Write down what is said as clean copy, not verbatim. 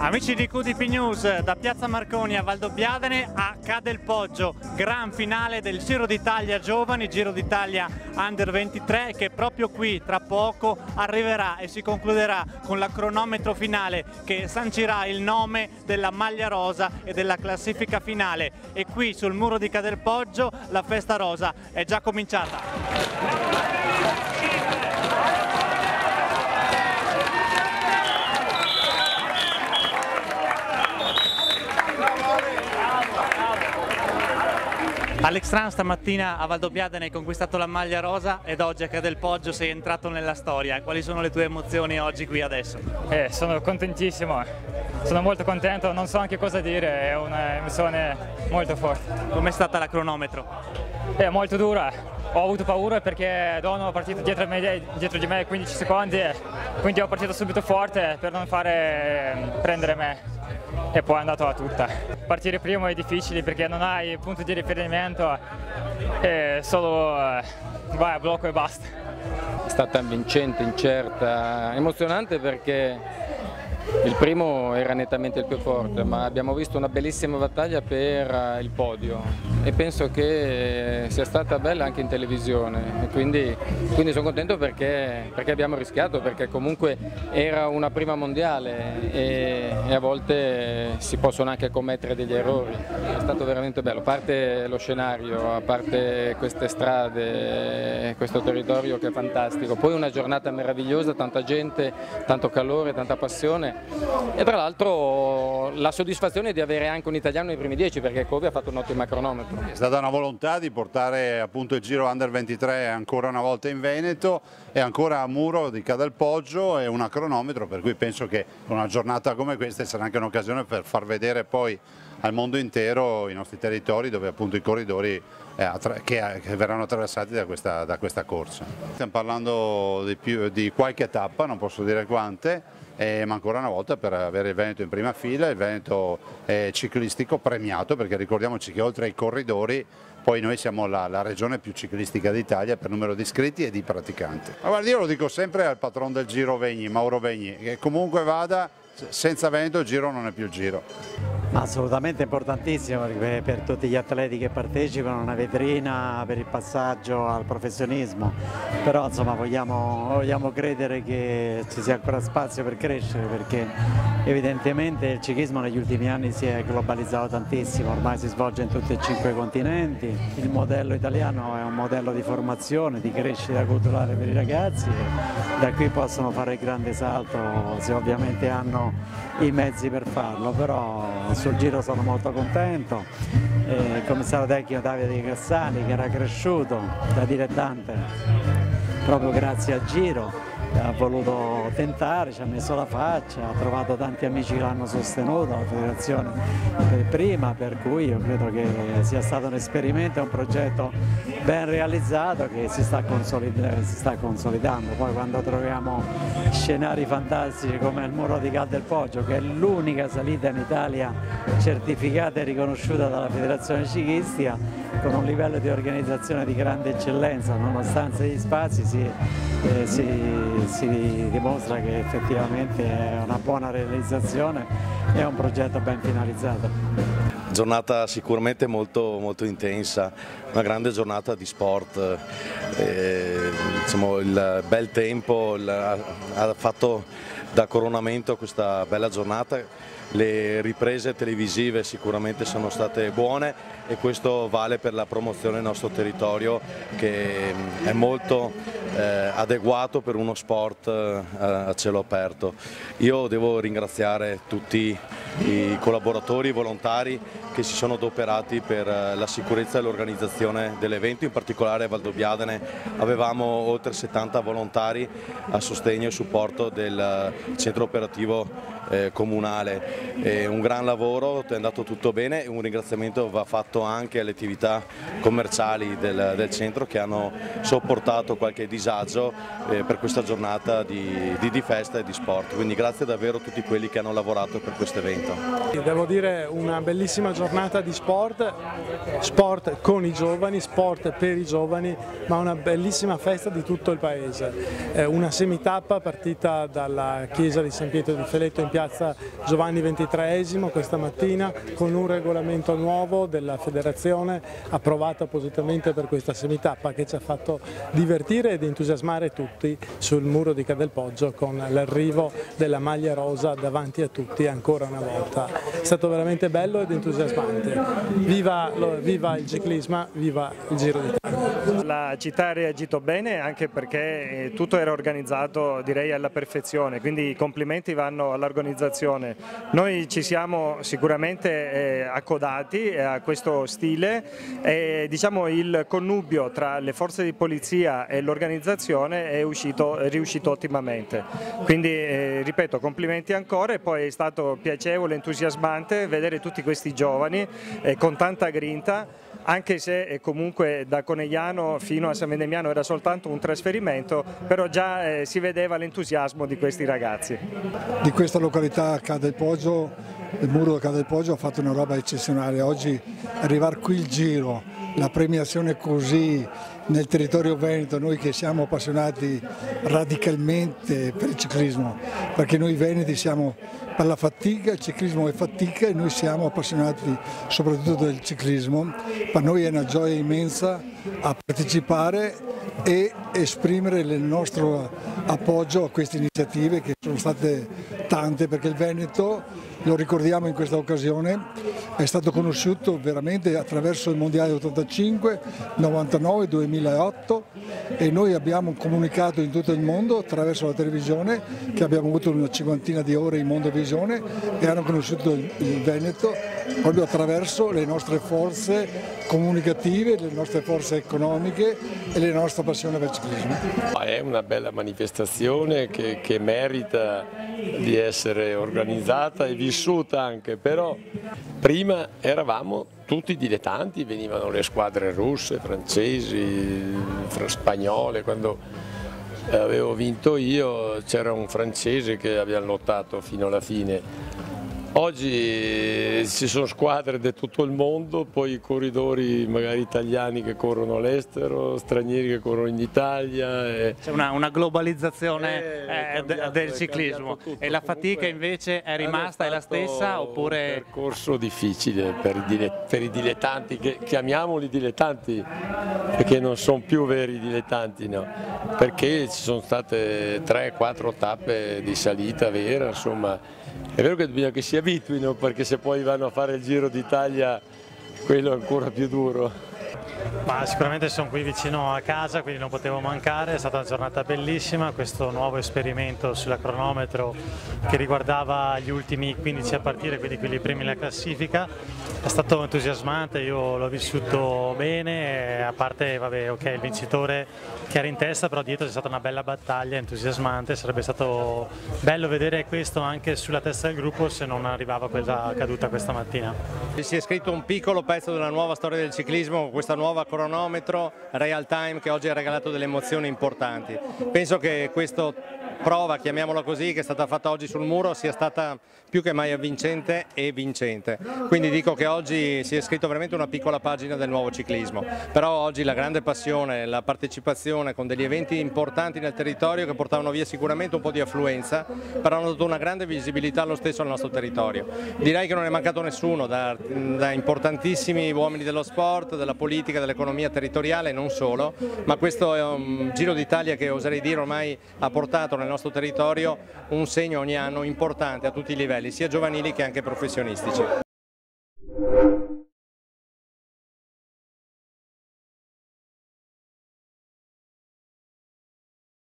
Amici di QDP News, da Piazza Marconi a Valdobbiadene a Cadelpoggio, gran finale del Giro d'Italia Giovani, Giro d'Italia Under 23, che proprio qui tra poco arriverà e si concluderà con la cronometro finale che sancirà il nome della maglia rosa e della classifica finale. E qui sul muro di Cadelpoggio la festa rosa è già cominciata. Alex Tran stamattina a Valdobbiadene hai conquistato la maglia rosa ed oggi a Cadelpoggio sei entrato nella storia. Quali sono le tue emozioni oggi qui adesso? Sono contentissimo, sono molto contento, non so anche cosa dire, è un'emozione molto forte. Com'è stata la cronometro? È molto dura, ho avuto paura perché Dono è partito dietro di me 15 secondi, quindi ho partito subito forte per non fare prendere me. E poi è andato a tutta. Partire primo è difficile perché non hai punto di riferimento, solo vai a blocco e basta. È stata vincente, incerta, emozionante perché il primo era nettamente il più forte, ma abbiamo visto una bellissima battaglia per il podio e penso che sia stata bella anche in televisione e quindi sono contento perché abbiamo rischiato, perché comunque era una prima mondiale e a volte si possono anche commettere degli errori. È stato veramente bello, a parte lo scenario, a parte queste strade, questo territorio che è fantastico, poi una giornata meravigliosa, tanta gente, tanto calore, tanta passione. E tra l'altro la soddisfazione di avere anche un italiano nei primi 10 perché Kobe ha fatto un'ottima cronometro. È stata una volontà di portare appunto il Giro Under 23 ancora una volta in Veneto e ancora a muro di Cadelpoggio e una cronometro, per cui penso che una giornata come questa sarà anche un'occasione per far vedere poi al mondo intero i nostri territori dove appunto i corridori che verranno attraversati da questa corsa. Stiamo parlando di qualche tappa, non posso dire quante, ma ancora una volta per avere il Veneto in prima fila, il Veneto ciclistico premiato, perché ricordiamoci che oltre ai corridori poi noi siamo la regione più ciclistica d'Italia per numero di iscritti e di praticanti. Ma guarda, io lo dico sempre al patron del Giro Vegni, Mauro Vegni, che comunque vada, senza Veneto il Giro non è più il Giro. Assolutamente importantissimo perché per tutti gli atleti che partecipano è una vetrina per il passaggio al professionismo, però insomma vogliamo credere che ci sia ancora spazio per crescere perché evidentemente il ciclismo negli ultimi anni si è globalizzato tantissimo, ormai si svolge in tutti e 5 continenti, il modello italiano è un modello di formazione, di crescita culturale per i ragazzi e da qui possono fare il grande salto se ovviamente hanno i mezzi per farlo, però sul Giro sono molto contento, il commissario tecnico Davide Cassani che era cresciuto da dilettante proprio grazie al Giro, ha voluto tentare, ci ha messo la faccia, ha trovato tanti amici che l'hanno sostenuto, la federazione per prima, per cui io credo che sia stato un esperimento, un progetto ben realizzato che si sta consolidando. Poi quando troviamo scenari fantastici come il muro di Cadelpoggio, che è l'unica salita in Italia certificata e riconosciuta dalla federazione ciclistica, con un livello di organizzazione di grande eccellenza, nonostante gli spazi si dimostra che effettivamente è una buona realizzazione e un progetto ben finalizzato. Giornata sicuramente molto intensa, una grande giornata di sport, il bel tempo ha fatto da coronamento questa bella giornata. Le riprese televisive sicuramente sono state buone e questo vale per la promozione del nostro territorio che è molto adeguato per uno sport a cielo aperto. Io devo ringraziare tutti i collaboratori, i volontari che si sono adoperati per la sicurezza e l'organizzazione dell'evento, in particolare a Valdobbiadene avevamo oltre 70 volontari a sostegno e supporto del centro operativo comunale. Un gran lavoro, è andato tutto bene e un ringraziamento va fatto anche alle attività commerciali del centro che hanno sopportato qualche disagio per questa giornata di festa e di sport, quindi grazie davvero a tutti quelli che hanno lavorato per questo evento. momento. Devo dire una bellissima giornata di sport, sport con i giovani, sport per i giovani, ma una bellissima festa di tutto il paese. Una semitappa partita dalla chiesa di San Pietro di Feletto in piazza Giovanni XXIII questa mattina, con un regolamento nuovo della federazione approvato appositamente per questa semitappa, che ci ha fatto divertire ed entusiasmare tutti sul muro di Cadelpoggio con l'arrivo della maglia rosa davanti a tutti ancora una volta. È stato veramente bello ed entusiasmante. Viva il ciclismo, viva il Giro d'Italia. La città ha reagito bene anche perché tutto era organizzato, direi, alla perfezione, quindi i complimenti vanno all'organizzazione. Noi ci siamo sicuramente accodati a questo stile e diciamo il connubio tra le forze di polizia e l'organizzazione è riuscito ottimamente. Quindi ripeto, complimenti ancora, e poi è stato piacevole, entusiasmante vedere tutti questi giovani con tanta grinta, anche se comunque da Conegliano fino a San Vendemiano era soltanto un trasferimento, però già si vedeva l'entusiasmo di questi ragazzi. Di questa località Cadelpoggio, il muro di Cadelpoggio ha fatto una roba eccezionale. Oggi arrivare qui il Giro, la premiazione così nel territorio veneto, noi che siamo appassionati radicalmente per il ciclismo, perché noi veneti siamo per la fatica, il ciclismo è fatica e noi siamo appassionati soprattutto del ciclismo. Per noi è una gioia immensa a partecipare e esprimere il nostro appoggio a queste iniziative, che sono state tante, perché il Veneto, lo ricordiamo in questa occasione, è stato conosciuto veramente attraverso il Mondiale 85, 99, 2008, e noi abbiamo comunicato in tutto il mondo attraverso la televisione, che abbiamo avuto una cinquantina di ore in Mondovisione, e hanno conosciuto il Veneto proprio attraverso le nostre forze comunicative, le nostre forze economiche e la nostra passione per il ciclismo. È una bella manifestazione che merita di essere organizzata e vissuta anche, però prima eravamo tutti dilettanti, venivano le squadre russe, francesi, spagnole. Quando avevo vinto io c'era un francese che aveva lottato fino alla fine. Oggi ci sono squadre di tutto il mondo, poi i corridori magari italiani che corrono all'estero, stranieri che corrono in Italia. C'è una globalizzazione del ciclismo, e la fatica invece è rimasta, è la stessa, oppure... Un percorso difficile per i dilettanti, che chiamiamoli dilettanti perché non sono più veri dilettanti, no? Perché ci sono state 3-4 tappe di salita vera, insomma. È vero che bisogna che si abituino, perché se poi vanno a fare il Giro d'Italia quello è ancora più duro. Ma sicuramente sono qui vicino a casa, quindi non potevo mancare. È stata una giornata bellissima, questo nuovo esperimento sulla cronometro che riguardava gli ultimi 15 a partire, quindi quelli primi nella classifica. È stato entusiasmante, io l'ho vissuto bene, a parte vabbè, ok, il vincitore che era in testa, però dietro c'è stata una bella battaglia entusiasmante. Sarebbe stato bello vedere questo anche sulla testa del gruppo se non arrivava quella caduta questa mattina. Si è scritto un piccolo pezzo della nuova storia del ciclismo, questa nuova cronometro real time che oggi ha regalato delle emozioni importanti. Penso che questa prova, chiamiamola così, che è stata fatta oggi sul muro sia stata più che mai avvincente e vincente. Quindi dico che oggi si è scritto veramente una piccola pagina del nuovo ciclismo, però oggi la grande passione, la partecipazione con degli eventi importanti nel territorio che portavano via sicuramente un po' di affluenza, però hanno dato una grande visibilità lo stesso al nostro territorio. Direi che non è mancato nessuno, da importantissimi uomini dello sport, della politica, dell'economia territoriale e non solo, ma questo è un Giro d'Italia che oserei dire ormai ha portato nel nostro territorio un segno ogni anno importante a tutti i livelli, sia giovanili che anche professionistici.